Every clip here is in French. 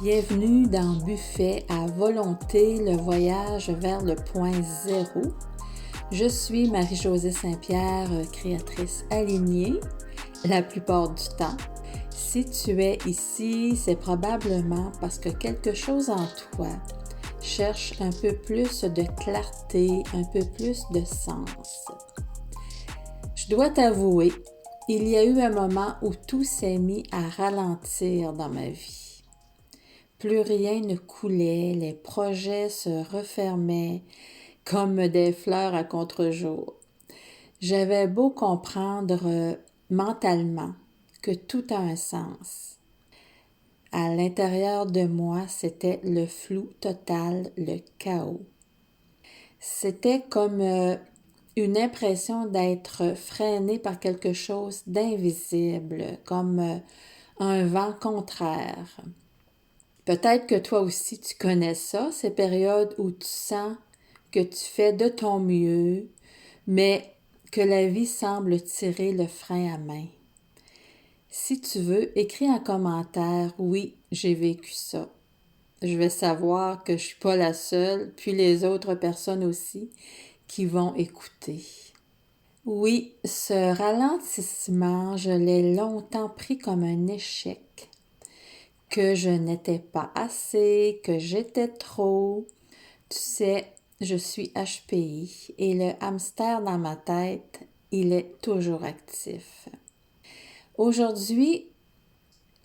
Bienvenue dans Buffet à volonté, le voyage vers le point zéro. Je suis Marie-Josée Saint-Pierre, créatrice alignée la plupart du temps. Si tu es ici, c'est probablement parce que quelque chose en toi cherche un peu plus de clarté, un peu plus de sens. Je dois t'avouer, il y a eu un moment où tout s'est mis à ralentir dans ma vie. Plus rien ne coulait, les projets se refermaient comme des fleurs à contre-jour. J'avais beau comprendre mentalement que tout a un sens. À l'intérieur de moi, c'était le flou total, le chaos. C'était comme une impression d'être freiné par quelque chose d'invisible, comme un vent contraire. Peut-être que toi aussi tu connais ça, ces périodes où tu sens que tu fais de ton mieux, mais que la vie semble tirer le frein à main. Si tu veux, écris en commentaire « Oui, j'ai vécu ça ». Je vais savoir que je ne suis pas la seule, puis les autres personnes aussi, qui vont écouter. Oui, ce ralentissement, je l'ai longtemps pris comme un échec, que je n'étais pas assez, que j'étais trop. Tu sais, je suis HPI et le hamster dans ma tête, il est toujours actif. Aujourd'hui,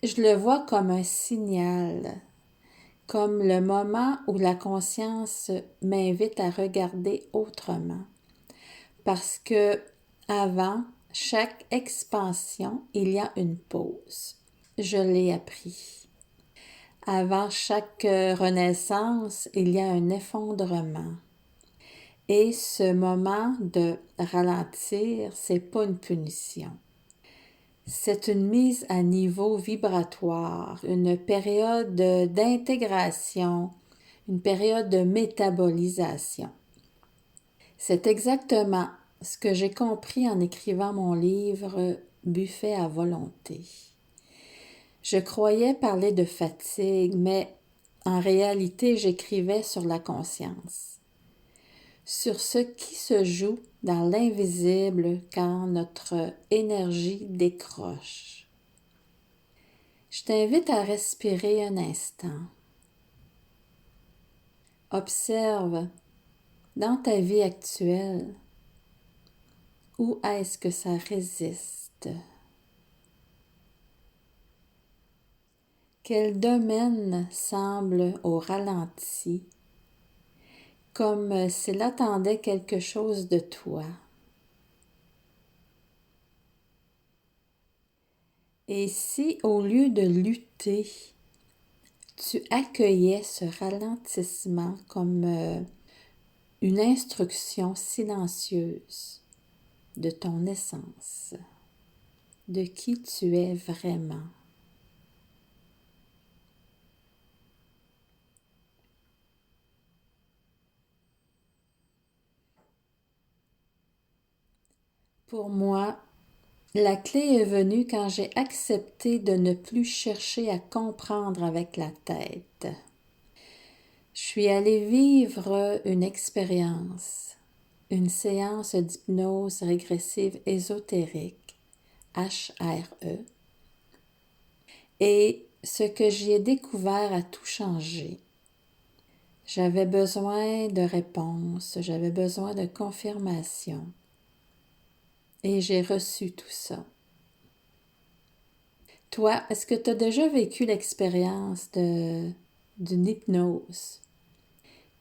je le vois comme un signal, comme le moment où la conscience m'invite à regarder autrement. Parce que avant chaque expansion, il y a une pause. Je l'ai appris. Avant chaque renaissance, il y a un effondrement. Et ce moment de ralentir, c'est pas une punition. C'est une mise à niveau vibratoire, une période d'intégration, une période de métabolisation. C'est exactement ce que j'ai compris en écrivant mon livre « Buffet à volonté ». Je croyais parler de fatigue, mais en réalité, j'écrivais sur la conscience, sur ce qui se joue dans l'invisible quand notre énergie décroche. Je t'invite à respirer un instant. Observe dans ta vie actuelle où est-ce que ça résiste. Quel domaine semble au ralenti, comme s'il attendait quelque chose de toi. Et si, au lieu de lutter, tu accueillais ce ralentissement comme une instruction silencieuse de ton essence, de qui tu es vraiment. Pour moi, la clé est venue quand j'ai accepté de ne plus chercher à comprendre avec la tête. Je suis allée vivre une expérience, une séance d'hypnose régressive ésotérique, HRE, et ce que j'y ai découvert a tout changé. J'avais besoin de réponses, j'avais besoin de confirmation. Et j'ai reçu tout ça. Toi, est-ce que tu as déjà vécu l'expérience d'une hypnose?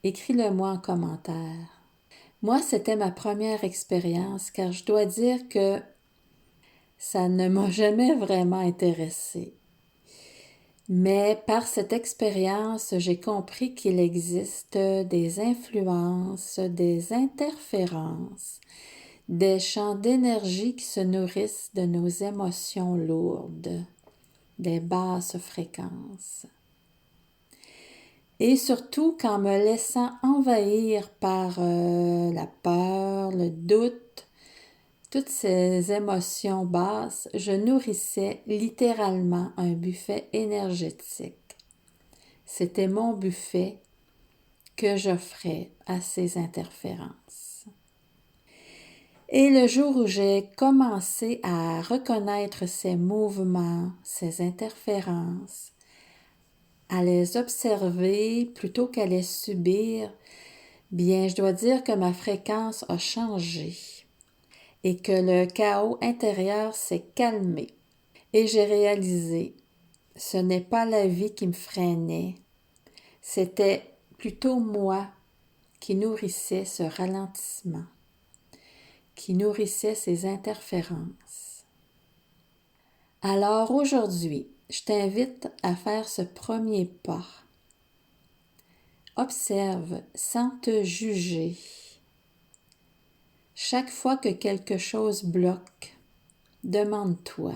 Écris-le-moi en commentaire. Moi, c'était ma première expérience car je dois dire que ça ne m'a jamais vraiment intéressée. Mais par cette expérience, j'ai compris qu'il existe des influences, des interférences, des champs d'énergie qui se nourrissent de nos émotions lourdes, des basses fréquences. Et surtout qu'en me laissant envahir par la peur, le doute, toutes ces émotions basses, je nourrissais littéralement un buffet énergétique. C'était mon buffet que j'offrais à ces interférences. Et le jour où j'ai commencé à reconnaître ces mouvements, ces interférences, à les observer plutôt qu'à les subir, bien, je dois dire que ma fréquence a changé et que le chaos intérieur s'est calmé. Et j'ai réalisé, ce n'est pas la vie qui me freinait, c'était plutôt moi qui nourrissais ce ralentissement, qui nourrissait ces interférences. Alors aujourd'hui, je t'invite à faire ce premier pas. Observe sans te juger. Chaque fois que quelque chose bloque, demande-toi,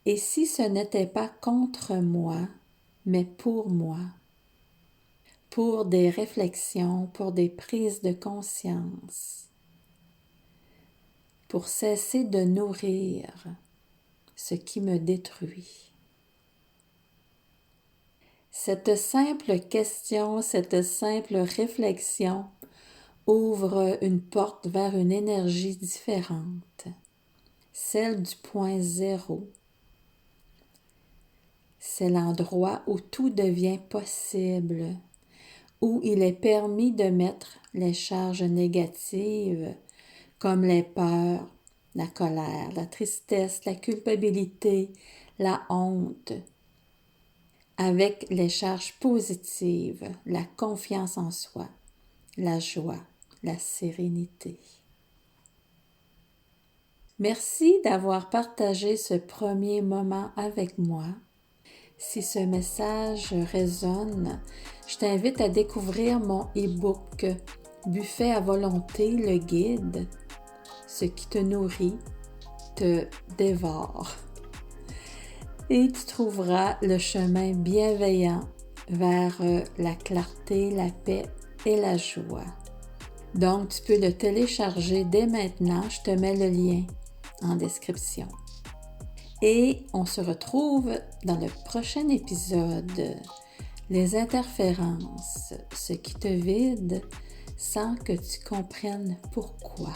et si ce n'était pas contre moi, mais pour moi, pour des réflexions, pour des prises de conscience, pour cesser de nourrir ce qui me détruit. Cette simple question, cette simple réflexion ouvre une porte vers une énergie différente, celle du point zéro. C'est l'endroit où tout devient possible, où il est permis de mettre les charges négatives comme les peurs, la colère, la tristesse, la culpabilité, la honte, avec les charges positives, la confiance en soi, la joie, la sérénité. Merci d'avoir partagé ce premier moment avec moi. Si ce message résonne, je t'invite à découvrir mon e-book Buffet à volonté, le guide. Ce qui te nourrit te dévore. Et tu trouveras le chemin bienveillant vers la clarté, la paix et la joie. Donc, tu peux le télécharger dès maintenant. Je te mets le lien en description. Et on se retrouve dans le prochain épisode. Les interférences, ce qui te vide sans que tu comprennes pourquoi.